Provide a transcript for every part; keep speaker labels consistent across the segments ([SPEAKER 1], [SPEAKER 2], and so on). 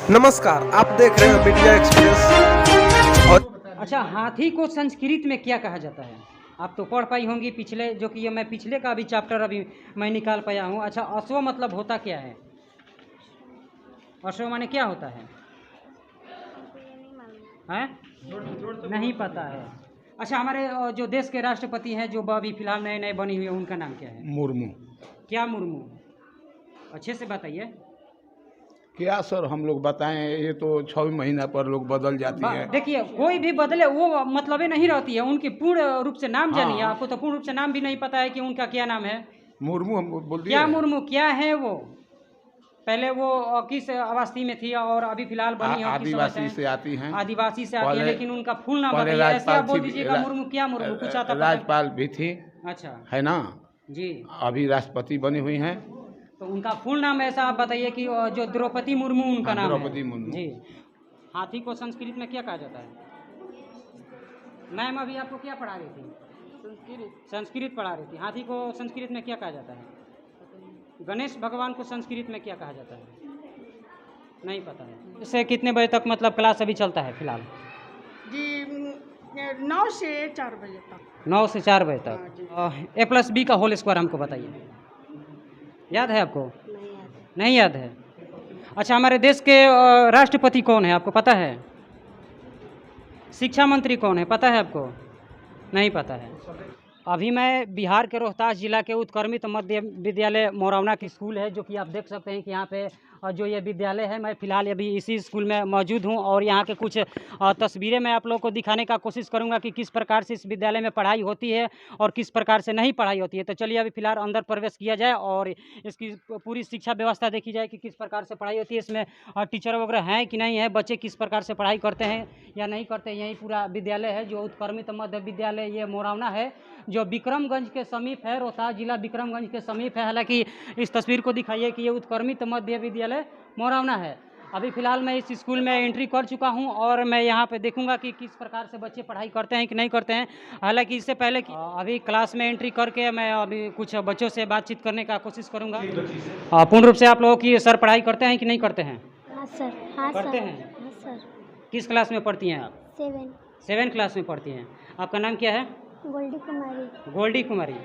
[SPEAKER 1] नमस्कार, आप देख रहे हैं मीडिया एक्सप्रेस। और
[SPEAKER 2] अच्छा, हाथी को संस्कृत में क्या कहा जाता है? आप तो पढ़ पाई होंगी पिछले, जो कि ये मैं पिछले का भी चैप्टर अभी मैं निकाल पाया हूँ। अच्छा, अश्व मतलब होता क्या है? अश्व माने क्या होता है? हैं? नहीं पता है। अच्छा, हमारे जो देश के राष्ट्रपति हैं, जो अभी फिलहाल नए नए बनी हुई है, उनका नाम क्या है?
[SPEAKER 3] मुर्मू।
[SPEAKER 2] क्या मुर्मू? अच्छे से बताइए।
[SPEAKER 3] क्या सर हम लोग बताएं, ये तो 6 महीना पर लोग बदल जाती है।
[SPEAKER 2] देखिए, कोई भी बदले वो मतलब नहीं रहती है, उनकी पूर्ण रूप से नाम
[SPEAKER 3] हाँ।
[SPEAKER 2] जानिए। आपको तो पूर्ण रूप से नाम भी नहीं पता है कि उनका क्या नाम है।
[SPEAKER 3] मुर्मू हम बोल दिए।
[SPEAKER 2] क्या मुर्मू क्या है वो? पहले वो किस आवासी में थी और अभी फिलहाल बनी है, किस समय
[SPEAKER 3] आदिवासी से आती हैं।
[SPEAKER 2] आदिवासी से आती है,
[SPEAKER 3] पहले-
[SPEAKER 2] लेकिन उनका फुल नाम
[SPEAKER 3] पहले
[SPEAKER 2] बताइए। ऐसे आप बोल
[SPEAKER 3] थी,
[SPEAKER 2] दीजिएगा मुर्मू, क्या मुर्मू, कुछ आता पता
[SPEAKER 3] राज्यपाल भी थी,
[SPEAKER 2] अच्छा
[SPEAKER 3] है ना।
[SPEAKER 2] जी,
[SPEAKER 3] अभी राष्ट्रपति बनी हुई हैं।
[SPEAKER 2] तो उनका फुल नाम ऐसा आप बताइए कि जो द्रौपदी मुर्मू उनका
[SPEAKER 3] हाँ,
[SPEAKER 2] नाम है।
[SPEAKER 3] द्रौपदी मुर्मू।
[SPEAKER 2] जी। हाथी को संस्कृत में क्या कहा जाता है? मैम अभी आपको क्या पढ़ा रही थी? संस्कृत पढ़ा रही थी। हाथी को संस्कृत में क्या कहा जाता है? गणेश भगवान को संस्कृत में क्या कहा जाता है? नहीं पता है। इससे कितने बजे तक मतलब क्लास अभी चलता है फिलहाल?
[SPEAKER 4] जी 9 से 4 बजे तक।
[SPEAKER 2] 9 से 4 बजे
[SPEAKER 4] हाँ जी।
[SPEAKER 2] तक। A+B का होल स्क्वायर हमको बताइए। याद है आपको?
[SPEAKER 4] नहीं आता।
[SPEAKER 2] नहीं याद है। अच्छा, हमारे देश के राष्ट्रपति कौन है, आपको पता है? शिक्षा मंत्री कौन है, पता है आपको? नहीं पता है। अभी मैं बिहार के रोहतास जिला के उत्क्रमित मध्य विद्यालय मोरौना की स्कूल है, जो कि आप देख सकते हैं कि यहाँ पे जो ये विद्यालय है, मैं फ़िलहाल अभी इसी स्कूल में मौजूद हूँ और यहाँ के कुछ तस्वीरें मैं आप लोगों को दिखाने का कोशिश करूँगा कि किस प्रकार से इस विद्यालय में पढ़ाई होती है और किस प्रकार से नहीं पढ़ाई होती है। तो चलिए अभी फ़िलहाल अंदर प्रवेश किया जाए और इसकी पूरी शिक्षा व्यवस्था देखी जाए कि किस प्रकार से पढ़ाई होती है, इसमें टीचर वगैरह हैं कि नहीं है, बच्चे किस प्रकार से पढ़ाई करते हैं या नहीं करते। यही पूरा विद्यालय है जो उत्क्रमित मध्य विद्यालय ये मोरौना है, जो विक्रमगंज के समीप है। रोहतास जिला विक्रमगंज के समीप है। हालांकि इस तस्वीर को दिखाइए कि ये उत्क्रमित मध्य विद्यालय मोरौना है। अभी फ़िलहाल मैं इस स्कूल में एंट्री कर चुका हूं और मैं यहाँ पे देखूंगा कि किस प्रकार से बच्चे पढ़ाई करते हैं कि नहीं करते हैं। हालांकि इससे पहले कि अभी क्लास में एंट्री करके मैं अभी कुछ बच्चों से बातचीत करने का कोशिश करूँगा। पूर्ण रूप से आप लोगों की सर पढ़ाई करते हैं कि नहीं करते हैं?
[SPEAKER 5] हाँ सर। हाँ
[SPEAKER 2] करते
[SPEAKER 5] सर।
[SPEAKER 2] हैं।
[SPEAKER 5] हाँ सर।
[SPEAKER 2] किस क्लास में पढ़ती हैं आप?
[SPEAKER 5] 7
[SPEAKER 2] क्लास में पढ़ती हैं। आपका नाम क्या है?
[SPEAKER 5] गोल्डी कुमारी।
[SPEAKER 2] गोल्डी कुमारी।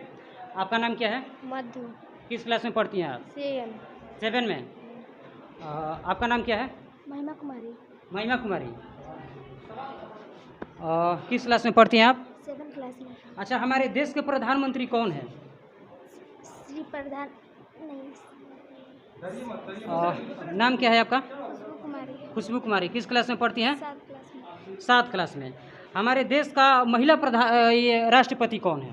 [SPEAKER 2] आपका नाम क्या है?
[SPEAKER 5] मधु।
[SPEAKER 2] किस क्लास में पढ़ती हैं आप? 7 में। आपका नाम क्या है?
[SPEAKER 5] महिमा कुमारी।
[SPEAKER 2] महिमा कुमारी। किस क्लास में पढ़ती हैं आप?
[SPEAKER 5] 7 क्लास में।
[SPEAKER 2] अच्छा, हमारे देश के प्रधानमंत्री कौन है?
[SPEAKER 5] श्री प्रधान नहीं,
[SPEAKER 2] नाम क्या है आपका?
[SPEAKER 5] खुशबू कुमारी।
[SPEAKER 2] खुशबू कुमारी। किस क्लास में पढ़ती हैं?
[SPEAKER 5] 7 क्लास में।
[SPEAKER 2] 7 क्लास में। हमारे देश का महिला ये राष्ट्रपति कौन है,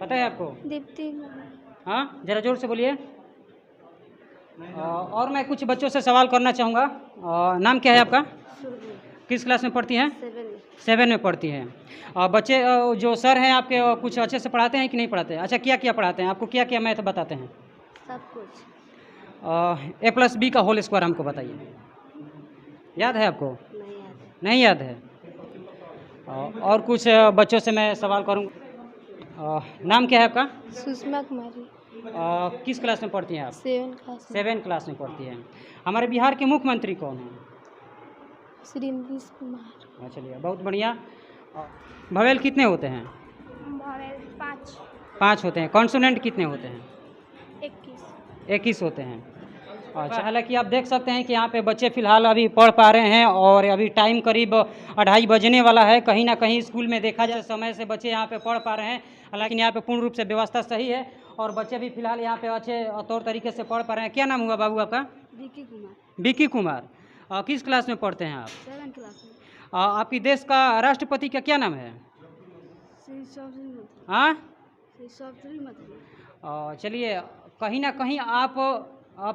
[SPEAKER 2] पता है आपको?
[SPEAKER 5] दीप्ति।
[SPEAKER 2] हाँ, ज़रा जोर से बोलिए। और मैं कुछ बच्चों से सवाल करना चाहूँगा। नाम क्या है आपका? किस क्लास में पढ़ती हैं? 7 में पढ़ती हैं। बच्चे जो सर हैं आपके कुछ अच्छे से पढ़ाते हैं कि नहीं पढ़ाते हैं? अच्छा, क्या क्या पढ़ाते हैं आपको, क्या क्या मैथ बताते हैं?
[SPEAKER 5] सब कुछ।
[SPEAKER 2] A+B का होल स्क्वायर हमको बताइए। याद है आपको?
[SPEAKER 5] नहीं आता।
[SPEAKER 2] नहीं याद है। और कुछ बच्चों से मैं सवाल करूँगा। नाम क्या है आपका?
[SPEAKER 5] सुषमा कुमारी।
[SPEAKER 2] किस क्लास में पढ़ती हैं आप?
[SPEAKER 5] 7 क्लास में।
[SPEAKER 2] 7 क्लास में पढ़ती हैं। हमारे बिहार के मुख्यमंत्री कौन हैं?
[SPEAKER 5] श्री नीतीश कुमार।
[SPEAKER 2] चलिए, बहुत बढ़िया। भवेल कितने होते हैं?
[SPEAKER 5] 5।
[SPEAKER 2] 5 होते हैं। कॉन्सोनेंट कितने होते हैं?
[SPEAKER 5] 21।
[SPEAKER 2] 21 होते हैं। अच्छा, हालांकि आप देख सकते हैं कि यहाँ पे बच्चे फ़िलहाल अभी पढ़ पा रहे हैं और अभी टाइम करीब 2:30 बजने वाला है। कहीं ना कहीं स्कूल में देखा जाए समय से बच्चे यहाँ पे पढ़ पा रहे हैं। हालांकि यहाँ पे पूर्ण रूप से व्यवस्था सही है और बच्चे भी फ़िलहाल यहाँ पे अच्छे तौर तरीके से पढ़ पा रहे हैं। क्या नाम हुआ बाबू आपका?
[SPEAKER 5] विकी कुमार।
[SPEAKER 2] विकी कुमार। किस क्लास में पढ़ते हैं आप?
[SPEAKER 5] 7 क्लास में।
[SPEAKER 2] आपकी देश का राष्ट्रपति का क्या नाम है?
[SPEAKER 5] श्री चौधरी मधु।
[SPEAKER 2] हाँ,
[SPEAKER 5] श्री चौधरी मधु।
[SPEAKER 2] चलिए, कहीं ना कहीं आप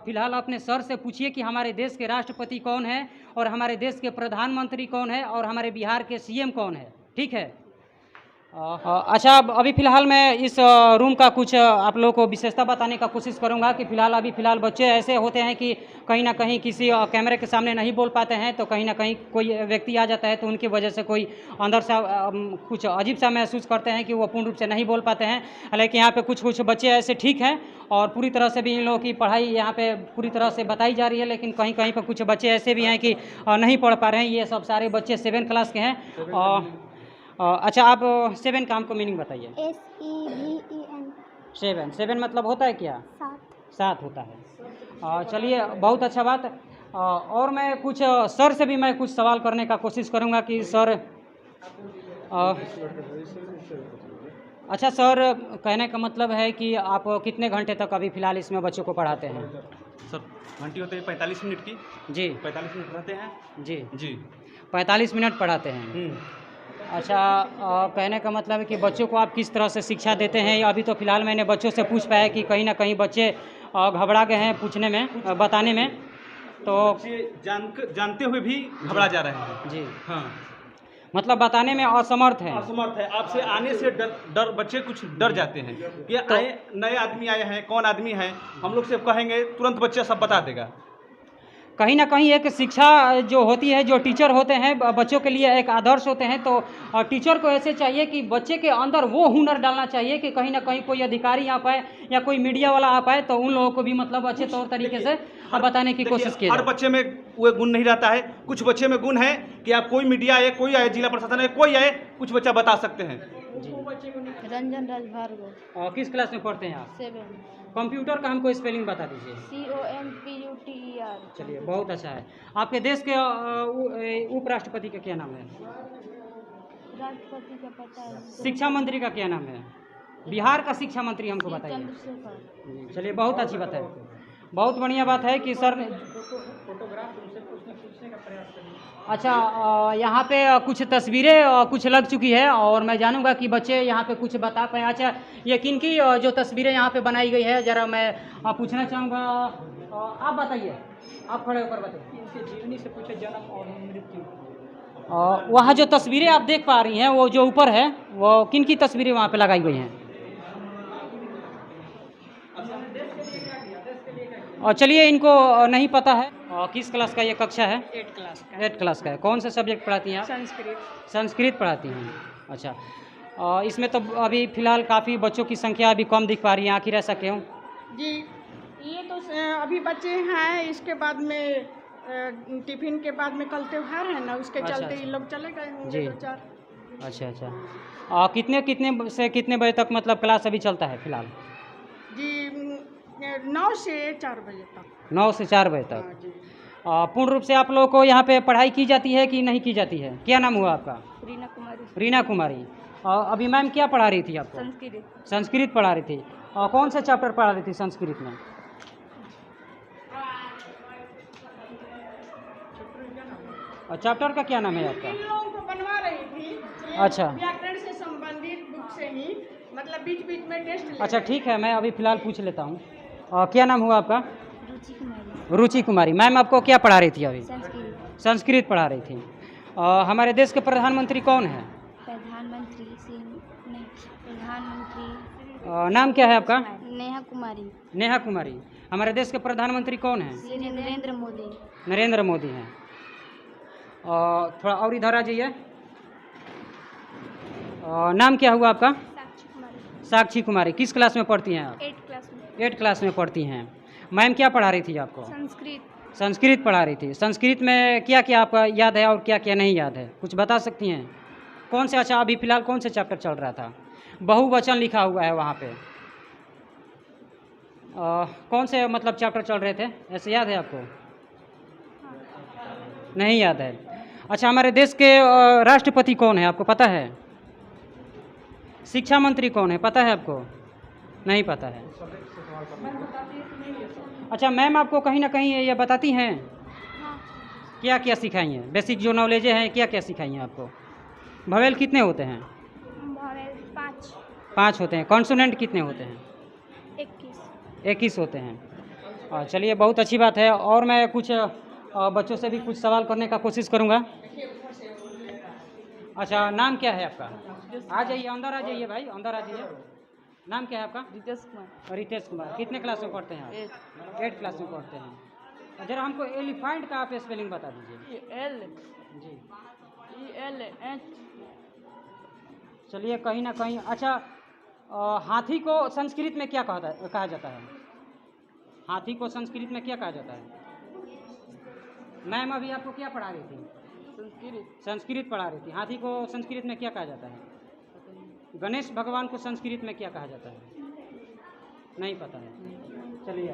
[SPEAKER 2] फिलहाल अपने सर से पूछिए कि हमारे देश के राष्ट्रपति कौन है और हमारे देश के प्रधानमंत्री कौन है और हमारे बिहार के CM कौन है। ठीक है? अच्छा अभी फ़िलहाल मैं इस रूम का कुछ आप लोगों को विशेषता बताने का कोशिश करूंगा कि फ़िलहाल बच्चे ऐसे होते हैं कि कहीं ना कहीं किसी कैमरे के सामने नहीं बोल पाते हैं, तो कहीं ना कहीं कोई व्यक्ति आ जाता है तो उनकी वजह से कोई अंदर से कुछ अजीब सा महसूस करते हैं कि वो पूर्ण रूप से नहीं बोल पाते हैं। हालांकि यहाँ पे कुछ बच्चे ऐसे ठीक हैं और पूरी तरह से भी इन लोगों की पढ़ाई यहाँ पे पूरी तरह से बताई जा रही है, लेकिन कहीं कहीं पर कुछ बच्चे ऐसे भी हैं कि नहीं पढ़ पा रहे हैं। ये सब सारे बच्चे 7 क्लास के हैं। अच्छा आप 7 का हमको मीनिंग बताइए।
[SPEAKER 5] SEVEN
[SPEAKER 2] 7 मतलब होता है क्या? 7 होता है। चलिए बहुत अच्छा बात। और मैं कुछ सर से भी मैं कुछ सवाल करने का कोशिश करूंगा कि सर अच्छा सर, कहने का मतलब है कि आप कितने घंटे तक अभी फ़िलहाल इसमें बच्चों को पढ़ाते हैं?
[SPEAKER 1] सर घंटी होते हैं 45 मिनट की।
[SPEAKER 2] जी
[SPEAKER 1] 45 मिनट रहते हैं
[SPEAKER 2] जी
[SPEAKER 1] जी।
[SPEAKER 2] 45 मिनट पढ़ाते हैं। अच्छा कहने का मतलब है कि बच्चों को आप किस तरह से शिक्षा देते हैं? अभी तो फ़िलहाल मैंने बच्चों से पूछ पाया कि कहीं ना कहीं बच्चे घबरा गए हैं पूछने में, बताने में, तो
[SPEAKER 1] जानते हुए भी घबरा जा रहे हैं
[SPEAKER 2] जी
[SPEAKER 1] हाँ।
[SPEAKER 2] मतलब बताने में असमर्थ है।
[SPEAKER 1] असमर्थ है, आपसे आने से डर बच्चे कुछ डर जाते हैं कि आए नए आदमी आए हैं, कौन आदमी है, हम लोग से कहेंगे तुरंत बच्चा सब बता देगा।
[SPEAKER 2] कहीं ना कहीं एक शिक्षा जो होती है, जो टीचर होते हैं बच्चों के लिए एक आदर्श होते हैं, तो टीचर को ऐसे चाहिए कि बच्चे के अंदर वो हुनर डालना चाहिए कि कहीं ना कहीं कोई अधिकारी आ पाए या कोई मीडिया वाला आ पाए तो उन लोगों को भी मतलब अच्छे तौर तरीके से बताने की कोशिश की।
[SPEAKER 1] हर बच्चे में वो गुण नहीं रहता है, कुछ बच्चे में गुण है कि आप कोई मीडिया आए, कोई आए, जिला प्रशासन आए, कोई आए, कुछ बच्चा बता सकते हैं।
[SPEAKER 5] रंजन राजभार्गव।
[SPEAKER 2] किस क्लास में पढ़ते हैं आप?
[SPEAKER 5] 7
[SPEAKER 2] कंप्यूटर का हमको स्पेलिंग बता दीजिए।
[SPEAKER 5] COMPUTER।
[SPEAKER 2] चलिए बहुत अच्छा है। आपके देश के उपराष्ट्रपति का क्या नाम है?
[SPEAKER 5] राष्ट्रपति का पता है।
[SPEAKER 2] शिक्षा मंत्री का क्या नाम है? बिहार का शिक्षा मंत्री हमको बताइए।
[SPEAKER 5] चंद्रशेखर।
[SPEAKER 2] चलिए बहुत अच्छी बात है, बहुत बढ़िया बात है कि सर ने अच्छा यहाँ पे कुछ तस्वीरें कुछ लग चुकी है और मैं जानूंगा कि बच्चे यहाँ पे कुछ बता पाए। अच्छा ये किन की जो तस्वीरें यहाँ पे बनाई गई है ज़रा मैं पूछना चाहूँगा। आप बताइए, आप खड़े होकर बताइए। इनके जीवनी से पूछे जन्म और मृत्यु। वहाँ जो तस्वीरें आप देख पा रही हैं वो जो ऊपर है वो किन की तस्वीरें वहाँ पे लगाई गई हैं? और चलिए इनको नहीं पता है। किस क्लास का ये कक्षा है? 8 क्लास का है। कौन सा सब्जेक्ट पढ़ाती हैं आप? संस्कृत पढ़ाती हैं। अच्छा इसमें तो अभी फ़िलहाल काफ़ी बच्चों की संख्या अभी कम दिख पा रही है, आखिर ऐसा क्यों?
[SPEAKER 4] जी ये तो अभी बच्चे हैं, इसके बाद में टिफिन के बाद में कल त्योहार है ना, उसके चलते ये लोग चले गए होंगे
[SPEAKER 2] जी।
[SPEAKER 4] 2-4।
[SPEAKER 2] अच्छा कितने से कितने बजे तक मतलब क्लास अभी चलता है फ़िलहाल?
[SPEAKER 4] जी 9 से 4 बजे तक।
[SPEAKER 2] 9 से 4 बजे तक।
[SPEAKER 4] हाँ जी।
[SPEAKER 2] पूर्ण रूप से आप लोगों को यहाँ पे पढ़ाई की जाती है कि नहीं की जाती है? क्या नाम हुआ आपका?
[SPEAKER 5] रीना कुमारी।
[SPEAKER 2] रीना कुमारी। अभी मैम क्या पढ़ा रही थी आपको?
[SPEAKER 5] संस्कृत।
[SPEAKER 2] संस्कृत पढ़ा रही थी। कौन सा चैप्टर पढ़ा रही थी संस्कृत में? चैप्टर का क्या नाम है आपका?
[SPEAKER 4] इन लोगों को बनवा रही थी।
[SPEAKER 2] अच्छा।
[SPEAKER 4] व्याकरण से संबंधित बुक से ही, मतलब बीच बीच में टेस्ट।
[SPEAKER 2] अच्छा ठीक है, मैं अभी फ़िलहाल पूछ लेता हूँ। क्या नाम हुआ आपका?
[SPEAKER 5] रुचि कुमारी।
[SPEAKER 2] रुचि कुमारी। मैम आपको क्या पढ़ा रही थी अभी?
[SPEAKER 5] संस्कृत।
[SPEAKER 2] संस्कृत पढ़ा रही थी। हमारे देश के प्रधानमंत्री कौन है?
[SPEAKER 5] प्रधानमंत्री
[SPEAKER 2] नाम क्या है आपका?
[SPEAKER 5] नेहा कुमारी।
[SPEAKER 2] नेहा कुमारी। हमारे देश के प्रधानमंत्री कौन है?
[SPEAKER 5] नरेंद्र मोदी।
[SPEAKER 2] नरेंद्र मोदी हैं। थोड़ा और इधर आ जाइए। नाम क्या हुआ आपका?
[SPEAKER 5] साक्षी कुमारी।
[SPEAKER 2] साक्षी कुमारी। किस क्लास में पढ़ती हैं आप?
[SPEAKER 5] 8 क्लास में।
[SPEAKER 2] 8 क्लास में पढ़ती हैं। मैम क्या पढ़ा रही थी आपको?
[SPEAKER 5] संस्कृत।
[SPEAKER 2] संस्कृत पढ़ा रही थी। संस्कृत में क्या क्या आपका याद है और क्या क्या नहीं याद है, कुछ बता सकती हैं? कौन से अच्छा अभी फ़िलहाल कौन से चैप्टर चल रहा था? बहुवचन लिखा हुआ है वहाँ पे। कौन से मतलब चैप्टर चल रहे थे, ऐसे याद है आपको? नहीं याद है। अच्छा हमारे देश के राष्ट्रपति कौन है, आपको पता है? शिक्षा मंत्री कौन है, पता है आपको? नहीं पता है। अच्छा मैम आपको कहीं ना कहीं ये बताती हैं क्या क्या सिखाई हैं? बेसिक जो नॉलेज हैं क्या क्या सिखाई हैं आपको? भवेल कितने होते हैं? 5 होते हैं। कॉन्सोनेंट कितने होते हैं? 21 होते हैं। चलिए बहुत अच्छी बात है। और मैं कुछ बच्चों से भी कुछ सवाल करने का कोशिश करूँगा। अच्छा, नाम क्या है आपका? आ जाइए, अंदर आ जाइए भाई, अंदर आ जाइए। नाम क्या है आपका?
[SPEAKER 6] रितेश कुमार।
[SPEAKER 2] रितेश कुमार। कितने क्लास में पढ़ते हैं आप? 8 क्लास में पढ़ते हैं। जरा हमको एलिफेंट का आप स्पेलिंग बता दीजिए।
[SPEAKER 6] L
[SPEAKER 2] G,
[SPEAKER 6] E L H.
[SPEAKER 2] चलिए, कहीं ना कहीं अच्छा, हाथी को संस्कृत में क्या कहा जाता है? हाथी को संस्कृत में क्या कहा जाता है? मैम अभी आपको क्या पढ़ा रही थी? संस्कृत पढ़ा रही थी। हाथी को संस्कृत में क्या कहा जाता है? गणेश भगवान को संस्कृत में क्या कहा जाता है? नहीं पता है। चलिए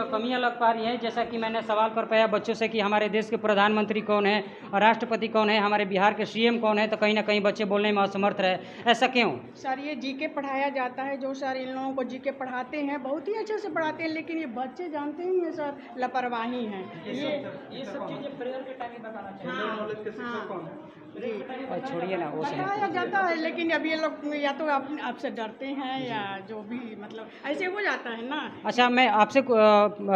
[SPEAKER 2] कमियाँ लग पा रही है, जैसा कि मैंने सवाल कर पाया बच्चों से कि हमारे देश के प्रधानमंत्री कौन है और राष्ट्रपति कौन है, हमारे बिहार के सीएम कौन है, तो कहीं ना कहीं बच्चे बोलने में असमर्थ रहे। ऐसा क्यों?
[SPEAKER 4] सर ये जीके पढ़ाया जाता है, जो सर इन लोगों को जीके पढ़ाते हैं बहुत ही अच्छे से पढ़ाते हैं, लेकिन ये बच्चे जानते ही हैं सर, लापरवाही हैं।
[SPEAKER 2] ये सब चीज़ें प्रेयर के टाइम में बताना चाहिए। छोड़िए ना, वो
[SPEAKER 4] बताया जाता है, लेकिन अब ये लोग या तो आपसे डरते हैं या जो भी, मतलब ऐसे हो जाता है ना।
[SPEAKER 2] अच्छा, मैं आपसे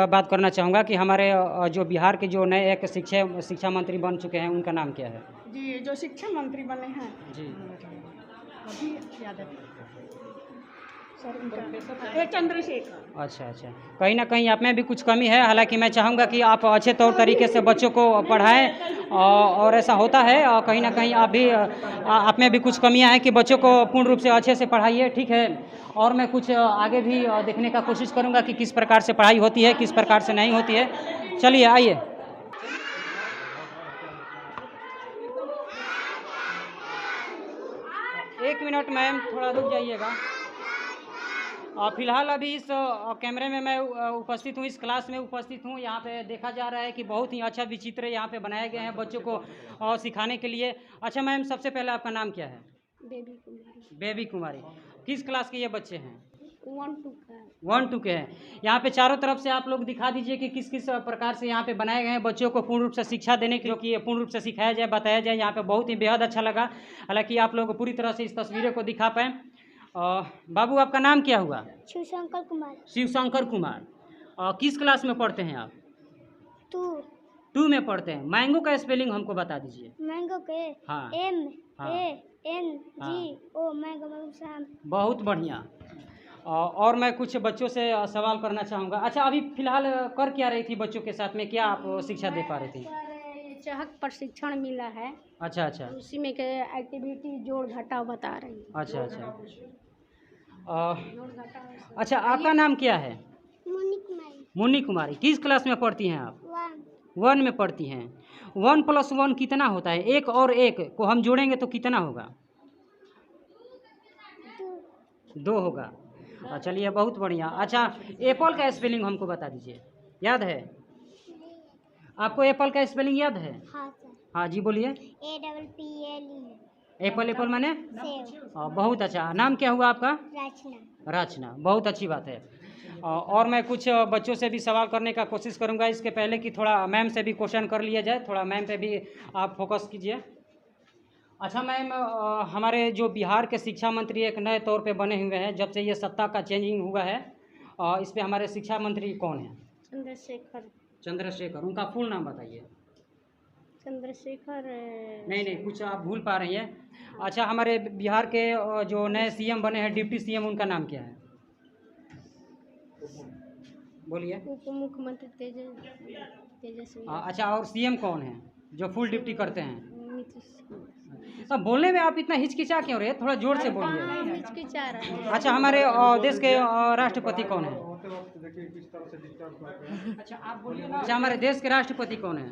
[SPEAKER 2] बात करना चाहूँगा कि हमारे जो बिहार के जो नए एक शिक्षा मंत्री बन चुके हैं, उनका नाम क्या है?
[SPEAKER 4] जी, जो शिक्षा मंत्री बने हैं
[SPEAKER 2] जी,
[SPEAKER 4] अभी याद है सर, उनका चंद्रशेखर।
[SPEAKER 2] अच्छा, कहीं ना कहीं आप में भी कुछ कमी है। हालांकि मैं चाहूँगा कि आप अच्छे तौर तरीके से बच्चों को पढ़ाएं, और ऐसा होता है, और कहीं ना कहीं आप में भी कुछ कमियां हैं कि बच्चों को पूर्ण रूप से अच्छे से पढ़ाइए, ठीक है। और मैं कुछ आगे भी देखने का कोशिश करूँगा कि किस प्रकार से पढ़ाई होती है, किस प्रकार से नहीं होती है। चलिए आइए। एक मिनट मैम, थोड़ा रुक जाइएगा। फिलहाल अभी इस कैमरे में मैं उपस्थित हूँ, इस क्लास में उपस्थित हूँ। यहाँ पे देखा जा रहा है कि बहुत ही अच्छा विचित्र यहाँ पे बनाए गए हैं बच्चों को सिखाने के लिए। अच्छा मैम, सबसे पहले आपका नाम क्या है?
[SPEAKER 5] बेबी कुमारी।
[SPEAKER 2] बेबी कुमारी। किस क्लास के ये बच्चे हैं?
[SPEAKER 5] 1-2 का।
[SPEAKER 2] 1-2 के हैं। यहाँ पे चारों तरफ से आप लोग दिखा दीजिए कि किस किस प्रकार से यहाँ पे बनाए गए हैं बच्चों को पूर्ण रूप से शिक्षा देने की, जो कि पूर्ण रूप से सिखाया जाए, बताया जाए। यहाँ पे बहुत ही बेहद अच्छा लगा। हालांकि आप लोग पूरी तरह से इस तस्वीरों को दिखा पाएँ। बाबू, आपका नाम क्या हुआ?
[SPEAKER 5] शिवशंकर कुमार।
[SPEAKER 2] शिवशंकर कुमार। किस क्लास में पढ़ते हैं आप?
[SPEAKER 5] 2
[SPEAKER 2] में पढ़ते हैं। मैंगो का स्पेलिंग हमको बता दीजिए।
[SPEAKER 5] मैंगो के
[SPEAKER 2] हाँ।
[SPEAKER 5] MANGO mango.
[SPEAKER 2] बहुत बढ़िया। और मैं कुछ बच्चों से सवाल करना चाहूँगा। अच्छा, अभी फिलहाल कर क्या रही थी बच्चों के साथ में, क्या आप शिक्षा दे पा रही थी?
[SPEAKER 5] चहक प्रशिक्षण मिला है।
[SPEAKER 2] अच्छा,
[SPEAKER 5] उसी में के एक्टिविटी जोड़ घटाव बता रही हूँ।
[SPEAKER 2] अच्छा। अच्छा, आपका नाम क्या है? मुन्नी कुमारी। किस क्लास में पढ़ती हैं आप? 1 में पढ़ती हैं। 1 + 1 कितना होता है? 1 और 1 को हम जोड़ेंगे तो कितना होगा? 2 होगा। चलिए, बहुत बढ़िया। अच्छा, एप्पल का स्पेलिंग हमको बता दीजिए, याद है आपको? एप्पल का स्पेलिंग याद है?
[SPEAKER 5] हाँ सर।
[SPEAKER 2] हाँ जी, बोलिए।
[SPEAKER 5] APPLE।
[SPEAKER 2] एप्पल माने?
[SPEAKER 5] सेब।
[SPEAKER 2] बहुत अच्छा। नाम क्या हुआ आपका?
[SPEAKER 5] रचना।
[SPEAKER 2] बहुत अच्छी बात है। और मैं कुछ बच्चों से भी सवाल करने का कोशिश करूंगा, इसके पहले कि थोड़ा मैम से भी क्वेश्चन कर लिया जाए। थोड़ा मैम पे भी आप फोकस कीजिए। अच्छा मैम, हमारे जो बिहार के शिक्षा मंत्री एक नए तौर पे बने हुए हैं, जब से ये सत्ता का चेंजिंग हुआ है, इस पे हमारे शिक्षा मंत्री कौन है? चंद्रशेखर। उनका फुल नाम बताइए।
[SPEAKER 5] चंद्रशेखर।
[SPEAKER 2] नहीं, कुछ आप भूल पा रही हैं। अच्छा, हमारे बिहार के जो नए सीएम बने हैं, डिप्टी सीएम, उनका नाम क्या है? बोलिए।
[SPEAKER 5] उप मुख्यमंत्री तेजस्वी।
[SPEAKER 2] अच्छा, और सीएम कौन है जो फुल डिप्टी करते हैं?
[SPEAKER 5] नीतीश कुमार।
[SPEAKER 2] अब बोलने में आप इतना हिचकिचा क्यों रहे? थोड़ा जोर से बोलिए।
[SPEAKER 5] हिचकिचा रहे हैं।
[SPEAKER 2] अच्छा, हमारे देश के राष्ट्रपति कौन है? अच्छा, आप बोलिए ना। अच्छा, हमारे देश के राष्ट्रपति कौन है?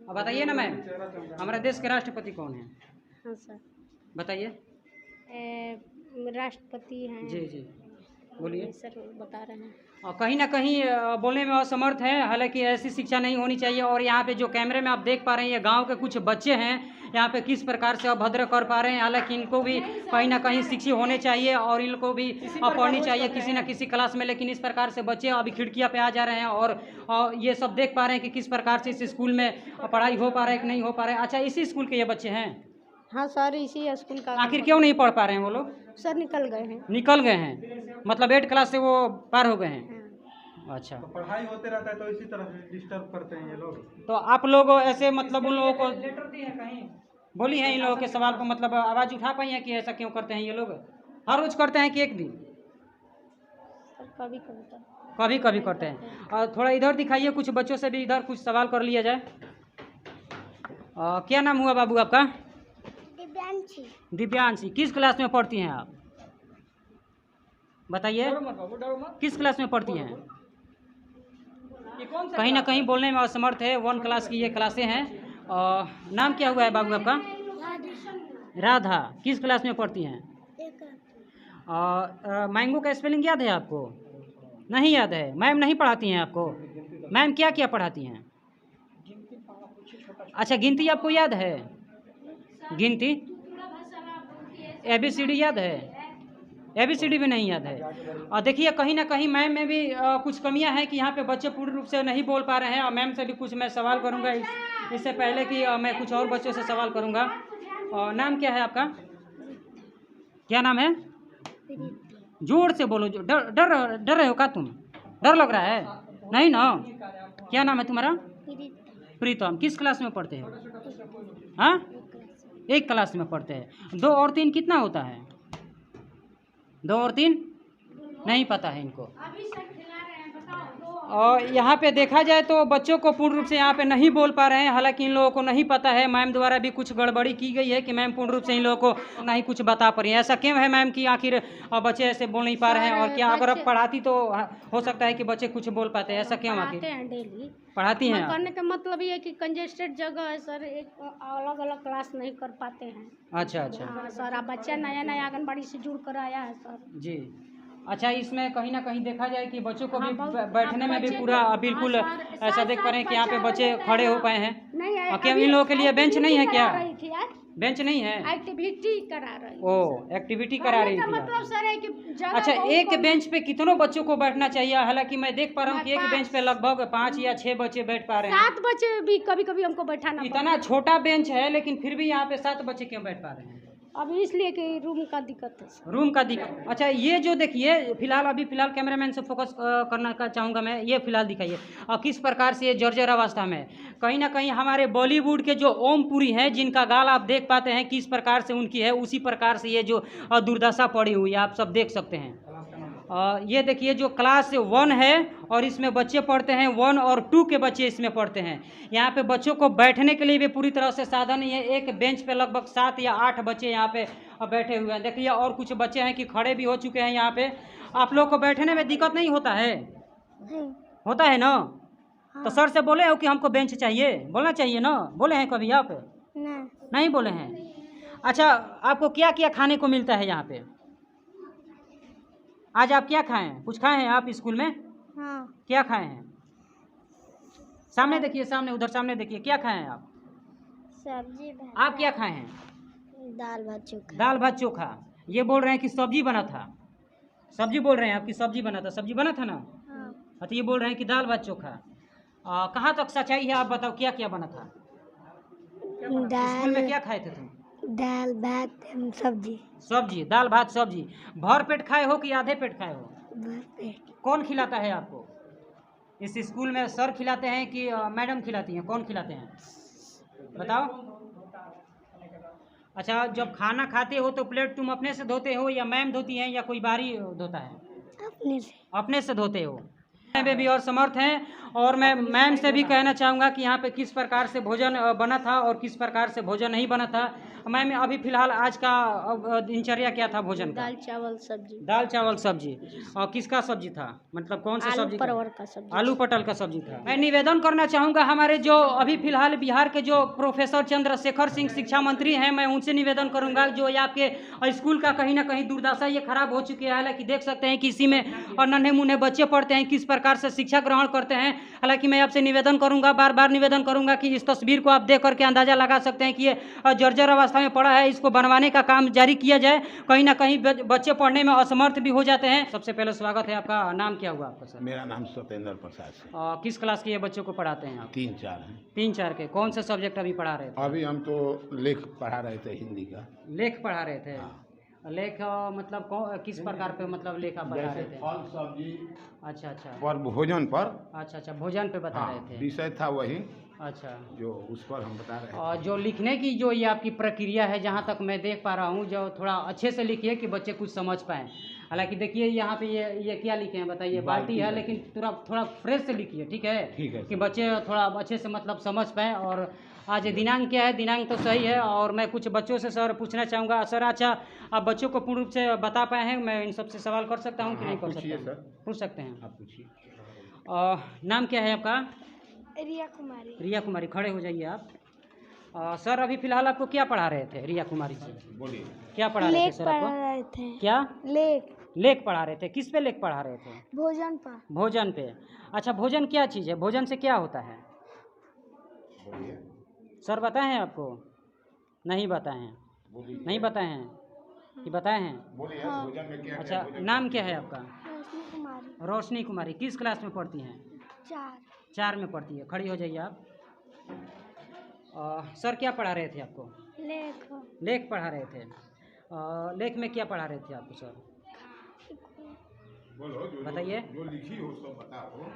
[SPEAKER 2] अब बताइए ना मैम, हमारे देश के राष्ट्रपति कौन है?
[SPEAKER 5] हाँ सर,
[SPEAKER 2] बताइए।
[SPEAKER 5] राष्ट्रपति हैं।
[SPEAKER 2] जी, बोलिए
[SPEAKER 5] सर, बता रहे हैं।
[SPEAKER 2] और कहीं ना कहीं बोलने में असमर्थ है। हालांकि ऐसी शिक्षा नहीं होनी चाहिए। और यहाँ पे जो कैमरे में आप देख पा रहे हैं, ये गांव के कुछ बच्चे हैं, यहाँ पे किस प्रकार से अभद्र कर पा रहे हैं। हालांकि इनको भी कहीं ना कहीं शिक्षित होने चाहिए और इनको भी पढ़नी चाहिए किसी न किसी क्लास में। लेकिन इस प्रकार से बच्चे अभी खिड़कियाँ पे आ जा रहे हैं और ये सब देख पा रहे हैं कि किस प्रकार से इस स्कूल में पढ़ाई हो पा रहा है कि नहीं हो पा रहा है। अच्छा, इसी स्कूल के ये बच्चे हैं?
[SPEAKER 5] हाँ सर, इसी स्कूल का।
[SPEAKER 2] आखिर क्यों नहीं पढ़ पा रहे हैं वो लोग?
[SPEAKER 5] सर निकल गए हैं।
[SPEAKER 2] मतलब 8 क्लास से वो पार हो गए हैं। अच्छा,
[SPEAKER 1] तो पढ़ाई होते रहता है तो इसी तरह से डिस्टर्ब करते हैं ये लोग।
[SPEAKER 2] तो आप लोग ऐसे मतलब उन लोगों को लेटर दी है कहीं, बोली है इन लोगों के सवाल को, मतलब आवाज़ उठा पाई है कि ऐसा क्यों करते हैं ये लोग? हर रोज़ करते हैं कि एक दिन?
[SPEAKER 5] कभी कभी तो
[SPEAKER 2] कभी कभी करते हैं। और थोड़ा इधर दिखाइए, कुछ बच्चों से भी इधर कुछ सवाल कर लिया जाए। क्या नाम हुआ बाबू आपका?
[SPEAKER 5] दिव्यांशी।
[SPEAKER 2] दिव्यांशी। किस क्लास में पढ़ती हैं आप? बताइए, किस क्लास में पढ़ती हैं? कहीं ना कहीं बोलने में असमर्थ है। 1 क्लास की ये क्लासें हैं। नाम क्या हुआ है बाबू आपका? राधा। किस क्लास में पढ़ती हैं? मैंगो का स्पेलिंग याद है आपको? नहीं याद है? मैम नहीं पढ़ाती हैं आपको? मैम क्या क्या पढ़ाती हैं? अच्छा, गिनती आपको याद है? गिनती ABCD याद है? ABCD भी नहीं याद है। और देखिए कहीं ना कहीं मैम में भी कुछ कमियां हैं कि यहाँ पे बच्चे पूर्ण रूप से नहीं बोल पा रहे हैं। और मैम से भी कुछ मैं सवाल करूँगा इससे पहले कि मैं कुछ और बच्चों से सवाल करूँगा। और नाम क्या है आपका? क्या नाम है? जोर से बोलो। डर डर डर रहे हो क्या तुम? डर लग रहा है? नहीं ना? क्या नाम है तुम्हारा? प्रीतम। किस क्लास में पढ़ते हो? हाँ, 1 क्लास में पढ़ते हैं। 2 और 3 कितना होता है? 2 और 3 नहीं पता है इनको। और यहाँ पे देखा जाए तो बच्चों को पूर्ण रूप से यहाँ पे नहीं बोल पा रहे हैं। हालांकि इन लोगों को नहीं पता है। मैम द्वारा भी कुछ गड़बड़ी की गई है कि मैम पूर्ण रूप से इन लोगों को नहीं कुछ बता पा रही है। ऐसा क्यों है मैम कि आखिर बच्चे ऐसे बोल नहीं पा रहे हैं? और क्या अगर अब पढ़ाती तो हो सकता है कि बच्चे कुछ बोल पाते हैं? ऐसा क्यों आखिर
[SPEAKER 5] डेली
[SPEAKER 2] पढ़ाती हैं आप?
[SPEAKER 5] करने का मतलब ये है कि कंजेस्टेड जगह है सर, एक अलग अलग क्लास नहीं कर पाते हैं।
[SPEAKER 2] अच्छा अच्छा
[SPEAKER 5] हाँ सर, अब बच्चा नया नया आंगनबाड़ी से जुड़ कर आया है सर
[SPEAKER 2] जी। अच्छा, इसमें कहीं ना कहीं देखा जाए कि बच्चों को भी
[SPEAKER 5] हाँ,
[SPEAKER 2] बैठने में भी
[SPEAKER 5] बच्चे
[SPEAKER 2] पूरा
[SPEAKER 5] को-
[SPEAKER 2] बिल्कुल
[SPEAKER 5] हाँ सर,
[SPEAKER 2] ऐसा देख पा रहे हैं कि यहाँ पे बच्चे खड़े हो पाए हैं।
[SPEAKER 5] नहीं है।
[SPEAKER 2] और क्या इन लोगों के लिए बेंच नहीं है क्या?
[SPEAKER 5] रही थी
[SPEAKER 2] बेंच नहीं है?
[SPEAKER 5] एक्टिविटी करा रही
[SPEAKER 2] ओ, एक्टिविटी करा रही थी
[SPEAKER 5] मतलब
[SPEAKER 2] आप।
[SPEAKER 5] सर है कि जगह
[SPEAKER 2] अच्छा,
[SPEAKER 5] बहुत
[SPEAKER 2] एक
[SPEAKER 5] कम-
[SPEAKER 2] बेंच पे कितनों बच्चों को बैठना चाहिए? हालांकि मैं देख पा रहा हूँ कि एक
[SPEAKER 5] 5
[SPEAKER 2] बेंच पे लगभग 5 या 6 बच्चे बैठ पा रहे हैं।
[SPEAKER 5] 7 बच्चे भी कभी कभी हमको बैठाना पड़ता
[SPEAKER 2] इतना छोटा बेंच है लेकिन फिर भी यहाँ पे 7 बच्चे क्यों बैठ पा रहे हैं?
[SPEAKER 5] है। अब इसलिए कि रूम का दिक्कत है सर।
[SPEAKER 2] रूम का दिक्कत। अच्छा, ये जो देखिए फिलहाल कैमरामैन से फोकस करना चाहूँगा मैं। ये फिलहाल दिखाइए और किस प्रकार से ये जर्जर अवस्था में है। कहीं ना कहीं हमारे बॉलीवुड के जो ओमपुरी हैं, जिनका गाल आप देख पाते हैं किस प्रकार से उनकी है, उसी प्रकार से ये जो दुर्दशा पड़ी हुई है आप सब देख सकते हैं। ये देखिए जो क्लास 1 है और इसमें बच्चे पढ़ते हैं, 1 और 2 के बच्चे इसमें पढ़ते हैं। यहाँ पे बच्चों को बैठने के लिए भी पूरी तरह से साधन नहीं है। एक बेंच पे लगभग 7 या 8 बच्चे यहाँ पे बैठे हुए हैं। देखिए और कुछ बच्चे हैं कि खड़े भी हो चुके हैं यहाँ पे। आप लोग को बैठने में दिक्कत नहीं होता है? होता है ना? तो सर से बोले हो कि हमको बेंच चाहिए? बोलना चाहिए ना? बोले हैं कभी आप? नहीं बोले हैं। अच्छा, आपको क्या क्या खाने को मिलता है यहाँ पे? आज आप क्या खाए हैं? कुछ खाए हैं आप स्कूल में?
[SPEAKER 5] हाँ,
[SPEAKER 2] क्या खाए हैं? सामने देखिए, सामने उधर सामने देखिए, क्या खाए हैं आप?
[SPEAKER 5] सब्जी
[SPEAKER 2] आप क्या खाए हैं?
[SPEAKER 5] दाल भात चोखा।
[SPEAKER 2] दाल भात चोखा। ये बोल रहे हैं कि सब्जी बना था। सब्जी बोल रहे हैं आपकी सब्जी बना था। सब्जी बना था ना? हाँ, तो ये बोल रहे हैं कि दाल भात चोखा। कहाँ तक सच्चाई है आप बताओ, क्या क्या बना था? स्कूल में क्या खाए थे तुम?
[SPEAKER 5] दाल भात सब्जी।
[SPEAKER 2] सब्जी, दाल भात सब्जी। भर पेट खाए हो कि आधे पेट खाए हो? कौन खिलाता है आपको इस स्कूल में? सर खिलाते हैं कि मैडम खिलाती हैं? कौन खिलाते हैं बताओ? अच्छा, जब खाना खाते हो तो प्लेट तुम अपने से धोते हो या मैम धोती हैं या कोई बाहरी धोता है? अपने से धोते हो। में भी और समर्थ हैं। और मैं मैम से भी कहना चाहूँगा कि यहाँ पे किस प्रकार से भोजन बना था और किस प्रकार से भोजन नहीं बना था। मैम अभी फ़िलहाल आज का दिनचर्या क्या था भोजन का?
[SPEAKER 5] दाल चावल सब्जी।
[SPEAKER 2] दाल चावल सब्जी। और किसका सब्जी था? मतलब कौन सा सब्जी?
[SPEAKER 5] परवल का सब्जी।
[SPEAKER 2] आलू पटल का सब्जी था। मैं निवेदन करना चाहूँगा हमारे जो अभी फ़िलहाल बिहार के जो प्रोफेसर चंद्रशेखर सिंह शिक्षा मंत्री हैं, मैं उनसे निवेदन करूँगा जो ये आपके स्कूल का कहीं ना कहीं दुर्दशा ये खराब हो चुकी है। हालांकि देख सकते हैं कि इसी में और नन्हे मुन्ने बच्चे पढ़ते हैं, किस प्रकार से शिक्षा ग्रहण करते हैं। हालांकि मैं आपसे निवेदन करूँगा, बार बार निवेदन करूँगा कि इस तस्वीर को आप देख करके अंदाज़ा लगा सकते हैं कि ये जर्जर अवस्था में पड़ा है। इसको बनवाने का काम जारी किया जाए। कहीं ना कहीं बच्चे पढ़ने में असमर्थ भी हो जाते हैं। सबसे पहले स्वागत है आपका। नाम क्या हुआ आपका सर?
[SPEAKER 3] मेरा नाम सत्येंद्र प्रसाद है।
[SPEAKER 2] किस क्लास के ये बच्चों को पढ़ाते हैं आप?
[SPEAKER 3] 3-4 हैं।
[SPEAKER 2] 3-4 के। कौन सा सब्जेक्ट अभी पढ़ा रहे थे?
[SPEAKER 3] अभी हम तो लेख पढ़ा रहे थे, हिंदी का।
[SPEAKER 2] लेख पढ़ा रहे थे। लेख मतलब किस प्रकार पे मतलब लेख आप बता रहे थे?
[SPEAKER 3] फल सब्जी
[SPEAKER 2] अच्छा अच्छा
[SPEAKER 3] पर भोजन पर।
[SPEAKER 2] अच्छा अच्छा भोजन पे बता रहे थे।
[SPEAKER 3] विषय था वही
[SPEAKER 2] अच्छा
[SPEAKER 3] जो उस पर हम बता रहे
[SPEAKER 2] और जो लिखने की जो ये आपकी प्रक्रिया है, जहाँ तक मैं देख पा रहा हूँ, जो थोड़ा अच्छे से लिखिए कि बच्चे कुछ समझ पाएँ। हालांकि देखिए यहाँ पे ये क्या लिखे हैं बताइए? बाल्टी है, लेकिन थोड़ा थोड़ा फ्रेश से लिखिए, ठीक है?
[SPEAKER 3] ठीक है
[SPEAKER 2] कि बच्चे थोड़ा अच्छे से मतलब समझ पाएँ। और आज दिनांक क्या है? दिनांक तो सही है। और मैं कुछ बच्चों से सर पूछना चाहूँगा। सर अच्छा, आप बच्चों को पूर्ण रूप से बता पाए हैं? मैं इन सबसे सवाल कर सकता हूँ कि नहीं कर सकता
[SPEAKER 3] पूछिए
[SPEAKER 2] हूँ?
[SPEAKER 3] सर।
[SPEAKER 2] पूछ सकते हैं।
[SPEAKER 3] आप पूछिए।
[SPEAKER 2] नाम क्या है आपका?
[SPEAKER 5] रिया कुमारी।
[SPEAKER 2] रिया कुमारी, खड़े हो जाइए आप। सर अभी फिलहाल आपको क्या पढ़ा रहे थे रिया कुमारी जी?
[SPEAKER 3] बोलिए।
[SPEAKER 2] क्या पढ़ा रहे थे
[SPEAKER 5] लेख
[SPEAKER 2] सर
[SPEAKER 5] पढ़ा
[SPEAKER 2] आपको?
[SPEAKER 5] रहे थे।
[SPEAKER 2] क्या?
[SPEAKER 5] लेख।
[SPEAKER 2] लेख पढ़ा रहे थे। किस पे लेख पढ़ा रहे थे?
[SPEAKER 5] भोजन पर।
[SPEAKER 2] भोजन पे। अच्छा, भोजन क्या चीज़ है? भोजन से क्या होता है?
[SPEAKER 3] बोलिए।
[SPEAKER 2] सर बताए हैं आपको? नहीं बताए हैं? नहीं बताए हैं कि बताए हैं?
[SPEAKER 3] बोलिए।
[SPEAKER 5] हाँ।
[SPEAKER 3] भोजन में क्या
[SPEAKER 2] अच्छा,
[SPEAKER 3] भोजन
[SPEAKER 2] नाम क्या है आपका?
[SPEAKER 5] रोशनी कुमारी।
[SPEAKER 2] रोशनी कुमारी। किस क्लास में पढ़ती हैं?
[SPEAKER 5] 4।
[SPEAKER 2] 4 में पढ़ती है। खड़ी हो जाइए आप। सर क्या पढ़ा रहे थे आपको?
[SPEAKER 5] लेख।
[SPEAKER 2] लेख पढ़ा रहे थे। लेख में क्या पढ़ा रहे थे आपको सर?
[SPEAKER 3] बोलो।
[SPEAKER 2] बताइए।
[SPEAKER 3] जो लिखी हो सब बताओ।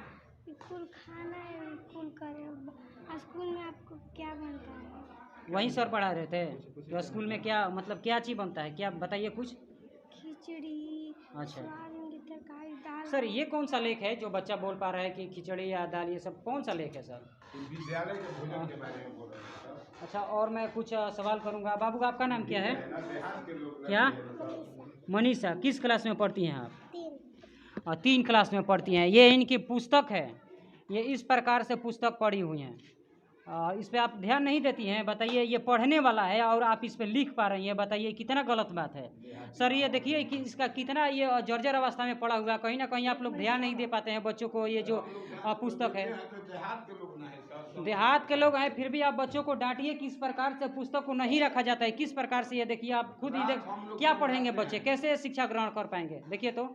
[SPEAKER 5] कुल खाना है, कुल करे। स्कूल में आपको क्या बनता है?
[SPEAKER 2] वहीं सर पढ़ा रहे थे। तो स्कूल में क्या मतलब क्या चीज़ बनता है? क्या बताइए कुछ।
[SPEAKER 5] खिचड़ी।
[SPEAKER 2] अच्छा।
[SPEAKER 5] सोयाबीन की तरकारी, दाल।
[SPEAKER 2] सर ये कौन सा लेख है जो बच्चा बोल पा रहा है कि खिचड़ी या दाल, ये सब कौन सा लेख है सर?
[SPEAKER 3] विद्यालय के भोजन के बारे में बोल रहे हैं सर।
[SPEAKER 2] अच्छा, और मैं कुछ सवाल करूंगा। बाबू आपका नाम क्या है?
[SPEAKER 3] देहात के लोग
[SPEAKER 2] क्या? मनीषा। किस क्लास में पढ़ती हैं आप?
[SPEAKER 5] 3।
[SPEAKER 2] 3 क्लास में पढ़ती हैं। ये इनकी पुस्तक है। ये इस प्रकार से पुस्तक पढ़ी हुई हैं। इस पे आप ध्यान नहीं देती हैं? बताइए, ये पढ़ने वाला है और आप इस पे लिख पा रही हैं। बताइए कितना गलत बात है सर। ये देखिए कि इसका कितना ये जर्जर अवस्था में पड़ा हुआ। कहीं ना कहीं आप लोग ध्यान नहीं दे पाते हैं बच्चों को। ये जो पुस्तक है,
[SPEAKER 3] देहात के लोग ना है सर।
[SPEAKER 2] देहात के लोग हैं, फिर भी आप बच्चों को डांटिए। किस प्रकार से पुस्तक को नहीं रखा जाता है, किस प्रकार से। ये देखिए, आप खुद ही देख क्या पढ़ेंगे बच्चे, कैसे शिक्षा ग्रहण कर पाएंगे? देखिए तो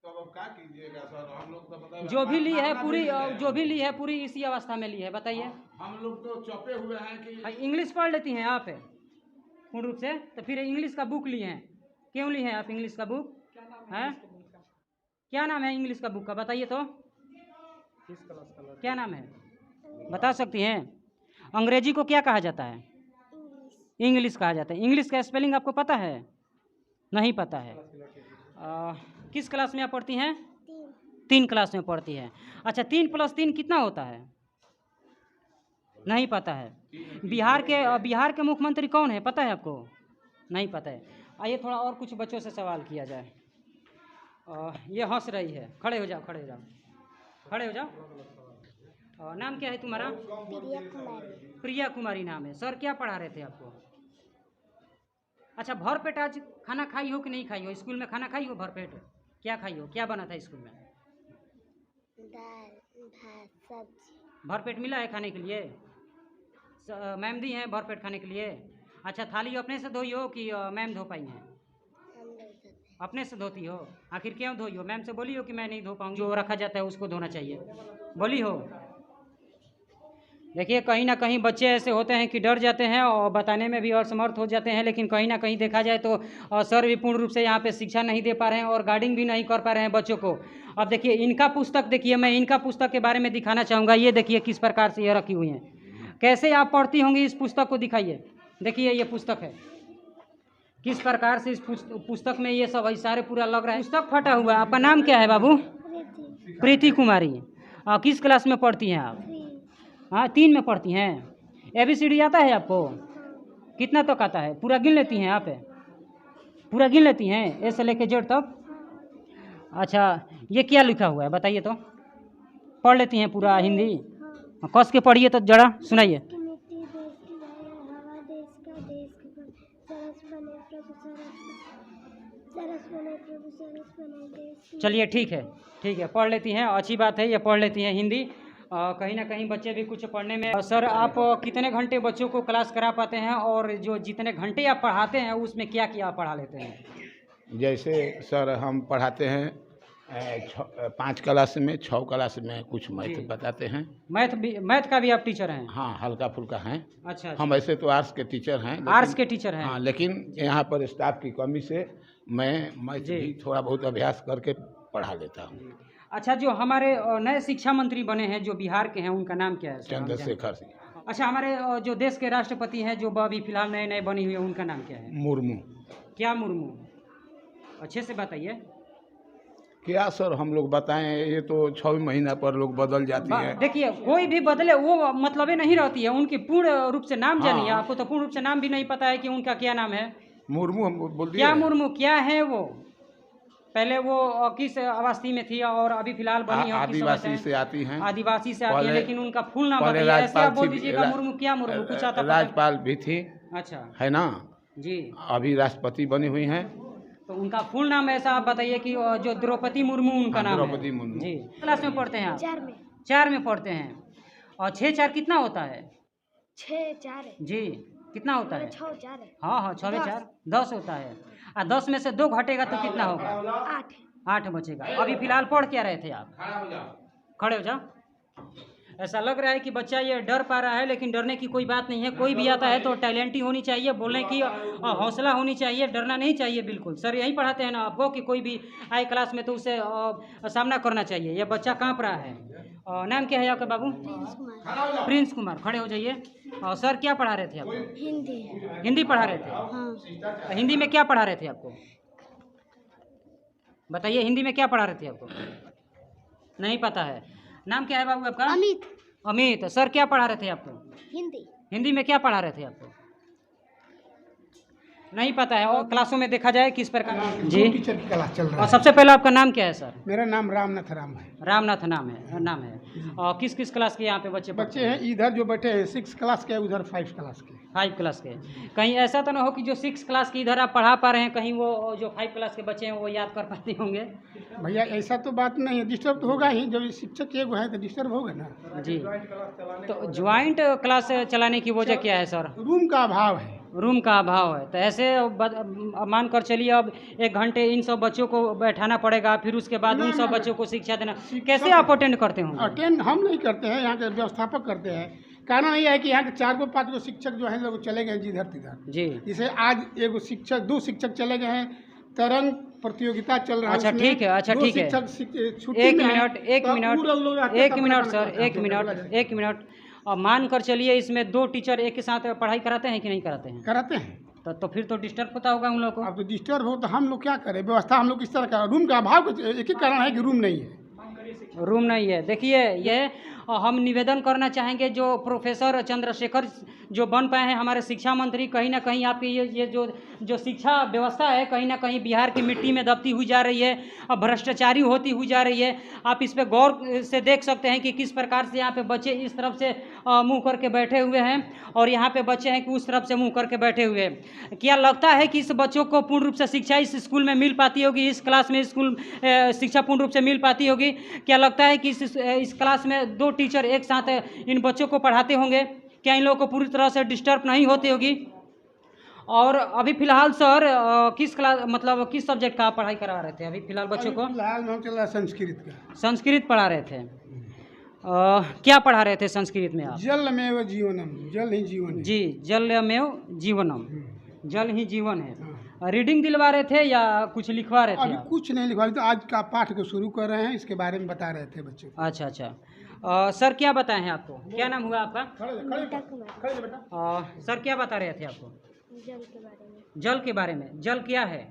[SPEAKER 3] अब क्या कीजिएगा सर, हम लोग तो मतलब
[SPEAKER 2] जो भी ली है पूरी, जो भी ली है पूरी इसी अवस्था में ली है। बताइए।
[SPEAKER 3] हम लोग तो चौपे हुए हैं कि
[SPEAKER 2] इंग्लिश पढ़ लेती हैं आप पूर्ण रूप से? तो फिर इंग्लिश का बुक ली हैं। क्यों ली हैं आप इंग्लिश का बुक? है क्या नाम है इंग्लिश का बुक का? बताइए तो क्या नाम है, बता सकती हैं? अंग्रेजी को क्या कहा जाता है? इंग्लिश कहा जाता है। इंग्लिश का स्पेलिंग आपको पता है? नहीं पता है। किस क्लास में आप पढ़ती हैं? 3 क्लास में पढ़ती हैं। अच्छा, 3 + 3 कितना होता है? नहीं पता है। बिहार के मुख्यमंत्री कौन है, पता है आपको? नहीं पता है। आइए थोड़ा और कुछ बच्चों से सवाल किया जाए। ये हंस रही है। खड़े हो जाओ, खड़े हो जाओ, खड़े हो जाओ। नाम क्या है तुम्हारा?
[SPEAKER 5] प्रिया कुमारी।
[SPEAKER 2] प्रिया कुमारी नाम है। सर क्या पढ़ा रहे थे आपको? अच्छा, भरपेट आज खाना खाई हो कि नहीं खाई हो? स्कूल में खाना खाई हो भरपेट? क्या खाई हो? क्या बना था स्कूल में?
[SPEAKER 5] दाल, भात, सब्जी।
[SPEAKER 2] भरपेट मिला है खाने के लिए? मैम दी हैं भरपेट खाने के लिए? अच्छा, थाली अपने से धोई हो कि मैम धो पाई हैं? अपने से धोती हो? आखिर क्यों धोई हो? मैम से बोली हो कि मैं नहीं धो पाऊँगी, जो रखा जाता है उसको धोना चाहिए, बोली हो? देखिए, कहीं ना कहीं बच्चे ऐसे होते हैं कि डर जाते हैं और बताने में भी असमर्थ हो जाते हैं। लेकिन कहीं ना कहीं देखा जाए तो सर भी पूर्ण रूप से यहाँ पे शिक्षा नहीं दे पा रहे हैं और गाइडिंग भी नहीं कर पा रहे हैं बच्चों को। अब देखिए इनका पुस्तक, देखिए मैं इनका पुस्तक के बारे में दिखाना चाहूँगा। ये देखिए किस प्रकार से ये रखी हुई हैं। कैसे आप पढ़ती होंगी इस पुस्तक को? दिखाइए। देखिए ये पुस्तक है, किस प्रकार से इस पुस्तक में ये सब सारे पूरा लग रहा है। पुस्तक फटा हुआ है। आपका नाम क्या है बाबू? प्रीति कुमारी। किस क्लास में पढ़ती हैं आप? हाँ, 3 में पढ़ती हैं। ABCD आता है आपको? कितना तक आता है? पूरा गिन लेती हैं आप? पूरा गिन लेती हैं A से लेके Z तक? अच्छा, ये क्या लिखा हुआ है बताइए तो? पढ़ लेती हैं पूरा हिंदी? कस के पढ़िए तो जरा सुनाइए। चलिए ठीक है, ठीक है, पढ़ लेती हैं, अच्छी बात है, ये पढ़ लेती हैं हिंदी। कहीं ना कहीं बच्चे भी कुछ पढ़ने में। सर आप कितने घंटे बच्चों को क्लास करा पाते हैं और जो जितने घंटे आप पढ़ाते हैं उसमें क्या क्या पढ़ा लेते हैं?
[SPEAKER 3] जैसे सर हम पढ़ाते हैं 5 क्लास में 6 क्लास में कुछ
[SPEAKER 2] जी।
[SPEAKER 3] मैथ बताते हैं।
[SPEAKER 2] मैथ का भी आप टीचर हैं?
[SPEAKER 3] हाँ, हल्का फुल्का हैं।
[SPEAKER 2] अच्छा,
[SPEAKER 3] हम ऐसे तो आर्ट्स के टीचर हैं,
[SPEAKER 2] आर्ट्स के टीचर हैं?
[SPEAKER 3] हाँ, लेकिन यहाँ पर स्टाफ की कमी से मैं मैथ
[SPEAKER 2] जी।
[SPEAKER 3] भी थोड़ा बहुत अभ्यास करके पढ़ा लेता हूँ।
[SPEAKER 2] अच्छा, जो हमारे नए शिक्षा मंत्री बने हैं जो बिहार के हैं, उनका नाम क्या है सर? हम जानते
[SPEAKER 3] चंद्रशेखर सिंह
[SPEAKER 2] हैं। अच्छा, हमारे जो देश के राष्ट्रपति हैं जो अभी फिलहाल नए नए बनी हुई है, उनका नाम क्या है?
[SPEAKER 3] मुर्मू।
[SPEAKER 2] क्या मुर्मू? अच्छे से बताइए।
[SPEAKER 3] क्या सर हम लोग बताएं, ये तो 6 महीना पर लोग बदल जाती है।
[SPEAKER 2] देखिए, कोई भी बदले वो मतलब ही नहीं रहती है, उनकी पूर्ण रूप से नाम जानिए।
[SPEAKER 3] हाँ।
[SPEAKER 2] आपको तो पूर्ण रूप से नाम भी नहीं पता है कि उनका क्या नाम है।
[SPEAKER 3] मुर्मू हम बोल दिए।
[SPEAKER 2] क्या मुर्मू क्या है वो? पहले वो किस अवस्थी में थी और अभी फिलहाल बनी है? किस समय
[SPEAKER 3] आदिवासी से आती हैं।
[SPEAKER 2] आदिवासी से आती है,
[SPEAKER 3] पहले-
[SPEAKER 2] लेकिन उनका फुल नाम
[SPEAKER 3] पहले
[SPEAKER 2] बताइए। ऐसे आप बोल
[SPEAKER 3] थी,
[SPEAKER 2] दीजिएगा मुर्मू क्या मुर्मू, कुछ आता पता-
[SPEAKER 3] राज्यपाल भी थी,
[SPEAKER 2] अच्छा
[SPEAKER 3] है ना।
[SPEAKER 2] जी,
[SPEAKER 3] अभी राष्ट्रपति बनी हुई हैं।
[SPEAKER 2] तो उनका फुल नाम ऐसा आप बताइए कि जो द्रौपदी मुर्मू उनका
[SPEAKER 3] हाँ,
[SPEAKER 2] नाम है।
[SPEAKER 3] द्रौपदी मुर्मू।
[SPEAKER 2] जी। क्लास में पढ़ते हैं आप?
[SPEAKER 5] 4 में।
[SPEAKER 2] 4 में पढ़ते हैं। और 6 4 कितना होता है?
[SPEAKER 5] 6 4 है।
[SPEAKER 2] जी, कितना होता है?
[SPEAKER 5] 6 4 है।
[SPEAKER 2] हाँ हाँ, 6 में 4 10 होता है। 10 में से 2 घटेगा तो कितना होगा?
[SPEAKER 5] 8।
[SPEAKER 2] 8 बचेगा। अभी फिलहाल पढ़ क्या रहे थे आप? खड़े हो जाओ। ऐसा लग रहा है कि बच्चा ये डर पा रहा है, लेकिन डरने की कोई बात नहीं है। कोई भी आता है तो टैलेंट ही होनी चाहिए, बोलने की हौसला होनी चाहिए, डरना नहीं चाहिए बिल्कुल। सर यही पढ़ाते हैं ना आपको कि कोई भी आए क्लास में तो उसे सामना करना चाहिए। ये बच्चा काँप रहा है। नाम क्या है आपका बाबू? प्रिंस कुमार। खड़े हो जाइए। और सर क्या पढ़ा रहे थे आपको?
[SPEAKER 5] हिंदी।
[SPEAKER 2] हिंदी पढ़ा रहे थे?
[SPEAKER 5] हाँ।
[SPEAKER 2] हिंदी में क्या पढ़ा रहे थे आपको? बताइए, हिंदी में क्या पढ़ा रहे थे आपको? नहीं पता है। नाम क्या है बाबू आपका?
[SPEAKER 5] अमित।
[SPEAKER 2] अमित। सर क्या पढ़ा रहे थे आपको?
[SPEAKER 5] हिंदी।
[SPEAKER 2] हिंदी में क्या पढ़ा रहे थे आपको? नहीं पता है। और क्लासों में देखा जाए किस प्रकार जी
[SPEAKER 7] टीचर की क्लास चल रहा
[SPEAKER 2] और सबसे पहले आपका नाम क्या है सर?
[SPEAKER 7] मेरा नाम रामनाथ राम है।
[SPEAKER 2] रामनाथ नाम है। और किस किस क्लास के यहाँ पे बच्चे
[SPEAKER 7] बच्चे हैं इधर जो बैठे हैं 6 क्लास के, उधर 5 क्लास के।
[SPEAKER 2] 5 क्लास के। कहीं ऐसा तो ना हो कि जो 6 क्लास के इधर आप पढ़ा पा रहे हैं, कहीं वो जो 5 क्लास के बच्चे हैं वो याद कर पाते होंगे?
[SPEAKER 7] भैया ऐसा तो बात नहीं है, डिस्टर्ब तो होगा ही। जब शिक्षक एक है तो डिस्टर्ब होगा ना
[SPEAKER 2] जी। तो ज्वाइंट क्लास चलाने की वजह क्या है सर?
[SPEAKER 7] रूम का अभाव है।
[SPEAKER 2] रूम का अभाव है। तो ऐसे मान कर चलिए अब 1 घंटे इन सब बच्चों को बैठाना पड़ेगा, फिर उसके बाद उन सब बच्चों को शिक्षा देना। कैसे आप अटेंड करते होंगे?
[SPEAKER 7] अटेंड हम नहीं करते हैं, यहाँ के व्यवस्थापक करते हैं। कारण ये है कि यहाँ के 4 5 गो शिक्षक जो हैं लोग चले गए जिधर तिधर।
[SPEAKER 2] जी।
[SPEAKER 7] जैसे आज एगो शिक्षक 2 शिक्षक चले गए हैं, तरंग प्रतियोगिता चल रहा है।
[SPEAKER 2] अच्छा,
[SPEAKER 7] उसमें
[SPEAKER 2] ठीक है। अच्छा,
[SPEAKER 7] 2
[SPEAKER 2] ठीक है।
[SPEAKER 7] शिक्षक छुट्टी
[SPEAKER 2] एक
[SPEAKER 7] में हैं,
[SPEAKER 2] मिनट
[SPEAKER 7] तो
[SPEAKER 2] एक
[SPEAKER 7] कपड़ा
[SPEAKER 2] मिनट सर,
[SPEAKER 7] पहन के
[SPEAKER 2] एक मिनट। और मान कर चलिए इसमें 2 टीचर एक के साथ पढ़ाई कराते हैं कि नहीं कराते हैं?
[SPEAKER 7] कराते हैं।
[SPEAKER 2] तो फिर तो डिस्टर्ब होता होगा उन लोगों को।
[SPEAKER 7] अब तो डिस्टर्ब हो तो हम लोग क्या करें? व्यवस्था हम लोग किस तरह का? रूम का अभाव एक ही कारण है कि रूम नहीं है।
[SPEAKER 2] रूम नहीं है। देखिए, ये हम निवेदन करना चाहेंगे जो प्रोफेसर चंद्रशेखर जो बन पाए हैं हमारे शिक्षा मंत्री, कहीं ना कहीं आपकी ये जो शिक्षा व्यवस्था है कहीं ना कहीं बिहार की मिट्टी में दबती हुई जा रही है और भ्रष्टाचारी होती हुई जा रही है। आप इस पे गौर से देख सकते हैं कि किस प्रकार से यहाँ पे बच्चे इस तरफ से मुंह करके बैठे हुए हैं और यहाँ पे बच्चे हैं कि उस तरफ से मुंह करके बैठे हुए हैं। क्या लगता है कि इस बच्चों को पूर्ण रूप से शिक्षा इस स्कूल में मिल पाती होगी? इस क्लास में स्कूल शिक्षा पूर्ण रूप से मिल पाती होगी? क्या लगता है कि इस क्लास में 2 टीचर एक साथ इन बच्चों को पढ़ाते होंगे? क्या इन लोगों को पूरी तरह से डिस्टर्ब नहीं होती होगी? और अभी फिलहाल सर किस क्लास मतलब किस सब्जेक्ट का आप पढ़ाई करा रहे थे अभी फिलहाल बच्चों को?
[SPEAKER 7] फिलहाल में चल रहा है संस्कृत का।
[SPEAKER 2] संस्कृत पढ़ा रहे थे। क्या पढ़ा रहे थे संस्कृत में आप?
[SPEAKER 7] जलमेव जीवनम, जल ही जीवन है।
[SPEAKER 2] जी, जलमेव जीवनम, जल ही जीवन है। रीडिंग दिलवा रहे थे या कुछ लिखवा रहे थे
[SPEAKER 7] अभी
[SPEAKER 2] आप?
[SPEAKER 7] कुछ नहीं लिखवा, तो आज का पाठ को शुरू कर रहे हैं, इसके बारे में बता रहे थे बच्चे को।
[SPEAKER 2] अच्छा अच्छा। सर क्या बताए हैं आपको? क्या नाम हुआ आपका?
[SPEAKER 5] मीठा कुमार।
[SPEAKER 2] सर क्या बता रहे थे आपको?
[SPEAKER 5] जल के बारे में।
[SPEAKER 2] जल के बारे में। जल क्या है?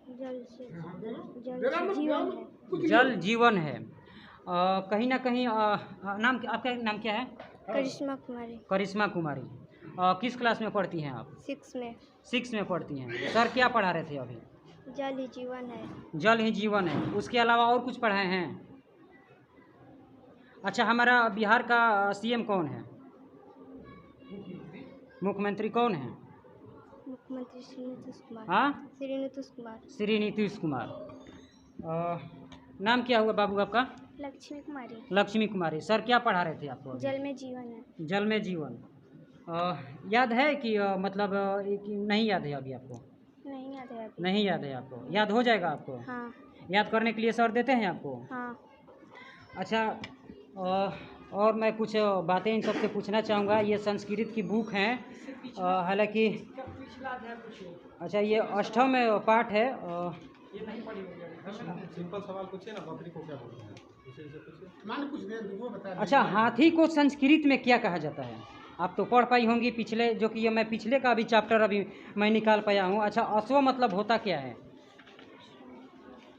[SPEAKER 5] जल से जीवन है।
[SPEAKER 2] जल जीवन है। कहीं ना कहीं नाम आपका नाम क्या है?
[SPEAKER 5] करिश्मा कुमारी।
[SPEAKER 2] करिश्मा कुमारी। किस क्लास में पढ़ती हैं आप?
[SPEAKER 5] 6 में।
[SPEAKER 2] 6 में पढ़ती हैं। सर क्या पढ़ा रहे थे अभी?
[SPEAKER 5] जल ही जीवन है।
[SPEAKER 2] जल ही जीवन है। उसके अलावा और कुछ पढ़ाए हैं? अच्छा, हमारा बिहार का सीएम कौन है? मुख्यमंत्री कौन है?
[SPEAKER 5] मुख्यमंत्री श्री नीतीश कुमार।
[SPEAKER 2] हाँ,
[SPEAKER 5] श्री नीतीश कुमार।
[SPEAKER 2] श्री नीतीश कुमार। नाम क्या हुआ बाबू आपका?
[SPEAKER 5] लक्ष्मी कुमारी।
[SPEAKER 2] लक्ष्मी कुमारी। सर क्या पढ़ा रहे थे आपको?
[SPEAKER 5] जल में जीवन है।
[SPEAKER 2] जल में जीवन। याद है कि मतलब कि नहीं याद है अभी आपको?
[SPEAKER 5] नहीं याद है अभी।
[SPEAKER 2] नहीं याद है आपको? याद हो जाएगा आपको?
[SPEAKER 5] हाँ।
[SPEAKER 2] याद करने के लिए सर देते हैं आपको?
[SPEAKER 5] हाँ।
[SPEAKER 2] अच्छा, और मैं कुछ बातें इन सबसे पूछना चाहूँगा। ये संस्कृत की बुक हैं, हालांकि अच्छा ये अष्टम पाठ है।
[SPEAKER 1] सिंपल सवाल पूछिए ना, बकरी को क्या बोलते हैं,
[SPEAKER 7] मान कुछ दे दो, वो बता
[SPEAKER 2] अच्छा, हाथी को संस्कृत में क्या कहा जाता है? आप तो पढ़ पाई होंगी पिछले, जो कि ये मैं पिछले का भी चैप्टर अभी मैं निकाल पाया हूँ। अच्छा, अश्व मतलब होता क्या है?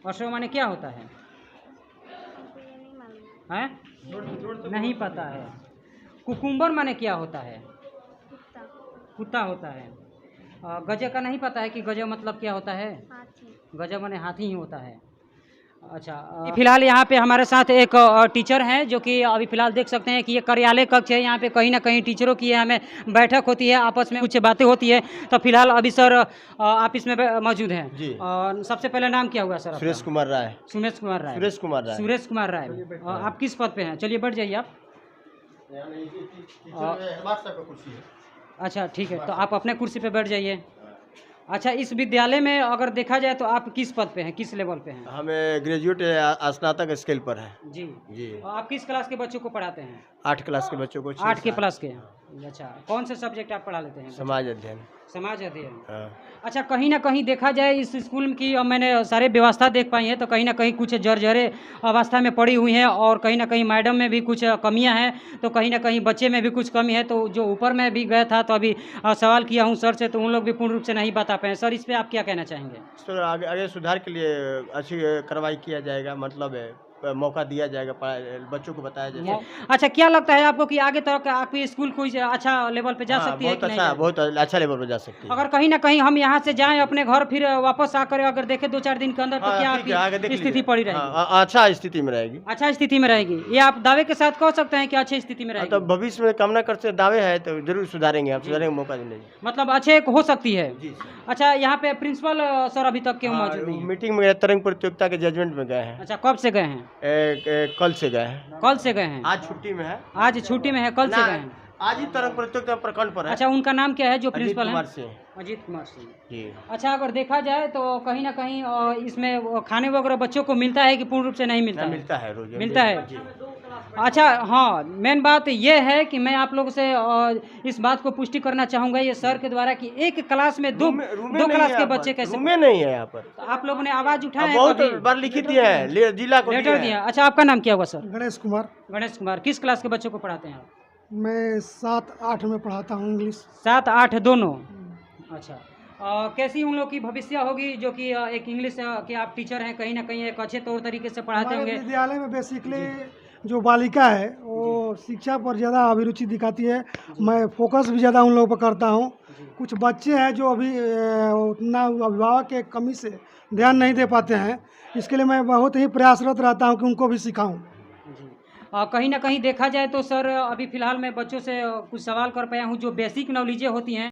[SPEAKER 2] अश्व माने क्या होता है?
[SPEAKER 5] हमको ये नहीं मालूम।
[SPEAKER 2] हैं? नहीं पता है। कुकुम्बर माने क्या होता है?
[SPEAKER 5] कुत्ता।
[SPEAKER 2] कुत्ता होता है। गजब का नहीं पता है कि गजब मतलब क्या होता है?
[SPEAKER 5] हाथी।
[SPEAKER 2] गजब माने हाथी ही होता है। अच्छा, फिलहाल यहाँ पे हमारे साथ एक टीचर हैं, जो कि अभी फिलहाल देख सकते हैं कि ये कार्यालय कक्ष है। यहाँ पे कहीं ना कहीं टीचरों की हमें बैठक होती है, आपस में कुछ बातें होती है। तो फिलहाल अभी सर आप इसमें मौजूद हैं
[SPEAKER 8] जी।
[SPEAKER 2] और सबसे पहले नाम क्या हुआ सर?
[SPEAKER 8] सुरेश कुमार राय।
[SPEAKER 2] सुरेश कुमार राय।
[SPEAKER 8] सुरेश कुमार राय।
[SPEAKER 2] सुरेश कुमार राय। आप किस पद पे हैं? चलिए बैठ जाइए आप। अच्छा ठीक है, तो आप अपने कुर्सी पे बैठ जाइए। अच्छा, इस विद्यालय में अगर देखा जाए तो आप किस पद पे हैं, किस लेवल पे हैं?
[SPEAKER 8] हमें ग्रेजुएट स्नातक स्केल पर है
[SPEAKER 2] जी
[SPEAKER 8] जी।
[SPEAKER 2] और आप किस क्लास के बच्चों को पढ़ाते हैं?
[SPEAKER 8] 8 क्लास के बच्चों को
[SPEAKER 2] 8 के प्लस के। अच्छा, कौन से सब्जेक्ट आप पढ़ा लेते हैं?
[SPEAKER 8] समाज अध्ययन।
[SPEAKER 2] समाज अध्ययन।
[SPEAKER 8] हाँ।
[SPEAKER 2] अच्छा, कहीं ना कहीं देखा जाए इस स्कूल की मैंने सारे व्यवस्था देख पाई है, तो कहीं ना कहीं कुछ जर्जरे अवस्था में पड़ी हुई हैं और कहीं ना कहीं मैडम में भी कुछ कमियां हैं, तो कहीं ना कहीं बच्चे में भी कुछ कमी है। तो जो ऊपर में भी गया था, तो अभी सवाल किया हूं सर से, तो उन लोग भी पूर्ण रूप से नहीं बता पाए। सर, इस पर आप क्या कहना चाहेंगे?
[SPEAKER 8] तो आगे सुधार के लिए अच्छी कार्रवाई किया जाएगा, मतलब है मौका दिया जाएगा, बच्चों को बताया जाएगा।
[SPEAKER 2] अच्छा, क्या लगता है आपको कि आगे तक आपकी स्कूल कोई अच्छा लेवल पे जा सकती है
[SPEAKER 8] बहुत
[SPEAKER 2] कि नहीं?
[SPEAKER 8] अच्छा, बहुत अच्छा लेवल पर जा सकती है।
[SPEAKER 2] अगर कहीं ना कहीं हम यहाँ से जाएं अपने घर, फिर वापस आकर अगर देखें 2-4 दिन के अंदर, तो क्या आपकी स्थिति पड़ी रहेगी?
[SPEAKER 8] अच्छा स्थिति में रहेगी।
[SPEAKER 2] अच्छा स्थिति में रहेगी, ये आप दावे के साथ कह सकते हैं कि अच्छी स्थिति में रहेगी?
[SPEAKER 8] तो भविष्य में कामना करते दावे है तो जरूर सुधारेंगे, आप सुधारेंगे, मौका देंगे,
[SPEAKER 2] मतलब अच्छे हो सकती है।
[SPEAKER 8] जी।
[SPEAKER 2] अच्छा, यहाँ पे प्रिंसिपल सर अभी तक क्यों मौजूद नहीं है?
[SPEAKER 8] मीटिंग में तरंग प्रतियोगिता के जजमेंट में गए हैं।
[SPEAKER 2] अच्छा, कब से गए हैं?
[SPEAKER 8] कल से गए हैं।
[SPEAKER 2] कल से गए हैं?
[SPEAKER 8] आज छुट्टी में है।
[SPEAKER 2] आज छुट्टी में है, कल से गए हैं?
[SPEAKER 8] आज ही तरंग प्रतियोगिता प्रखंड पर है।
[SPEAKER 2] अच्छा, उनका नाम क्या है जो
[SPEAKER 8] अजीत
[SPEAKER 2] प्रिंसिपल
[SPEAKER 8] कुमार
[SPEAKER 2] है?
[SPEAKER 8] सिंह
[SPEAKER 2] अजीत कुमार सिंह
[SPEAKER 8] जी।
[SPEAKER 2] अच्छा, अगर देखा जाए तो कहीं ना कहीं इसमें खाने वगैरह बच्चों को मिलता है कि पूर्ण रूप से नहीं मिलता है?
[SPEAKER 8] मिलता है, रोज
[SPEAKER 2] मिलता है
[SPEAKER 8] जी।
[SPEAKER 2] अच्छा, हाँ, मेन बात ये है कि मैं आप लोगों से इस बात को पुष्टि करना चाहूँगा ये सर के द्वारा कि एक क्लास में दो क्लास के बच्चे कैसे?
[SPEAKER 8] रूम में नहीं है यहाँ पर।
[SPEAKER 2] तो आप लोगों ने आवाज़ उठाया है?
[SPEAKER 8] बहुत
[SPEAKER 2] कभी
[SPEAKER 8] बार लिखित दिया है, जिला को
[SPEAKER 2] लेटर दिया? अच्छा, आपका नाम क्या हुआ सर?
[SPEAKER 7] गणेश कुमार।
[SPEAKER 2] गणेश कुमार। किस क्लास के बच्चों को पढ़ाते हैं आप?
[SPEAKER 7] मैं 7-8 में पढ़ाता हूँ इंग्लिश।
[SPEAKER 2] 7-8 दोनों? अच्छा, कैसी उन लोग की भविष्य होगी जो कि एक इंग्लिश के आप टीचर हैं, कहीं ना कहीं एक अच्छे तौर तरीके से पढ़ाते
[SPEAKER 7] हमारे
[SPEAKER 2] होंगे?
[SPEAKER 7] विद्यालय में बेसिकली जो बालिका है वो शिक्षा पर ज़्यादा अभिरुचि दिखाती है। मैं फोकस भी ज़्यादा उन लोगों पर करता हूँ। कुछ बच्चे हैं जो अभी उतना अभिभावक के कमी से ध्यान नहीं दे पाते हैं, इसके लिए मैं बहुत ही प्रयासरत रहता हूँ कि उनको भी सिखाऊँ।
[SPEAKER 2] कहीं ना कहीं देखा जाए तो सर अभी फ़िलहाल मैं बच्चों से कुछ सवाल कर पाया हूँ जो बेसिक नॉलेजें होती हैं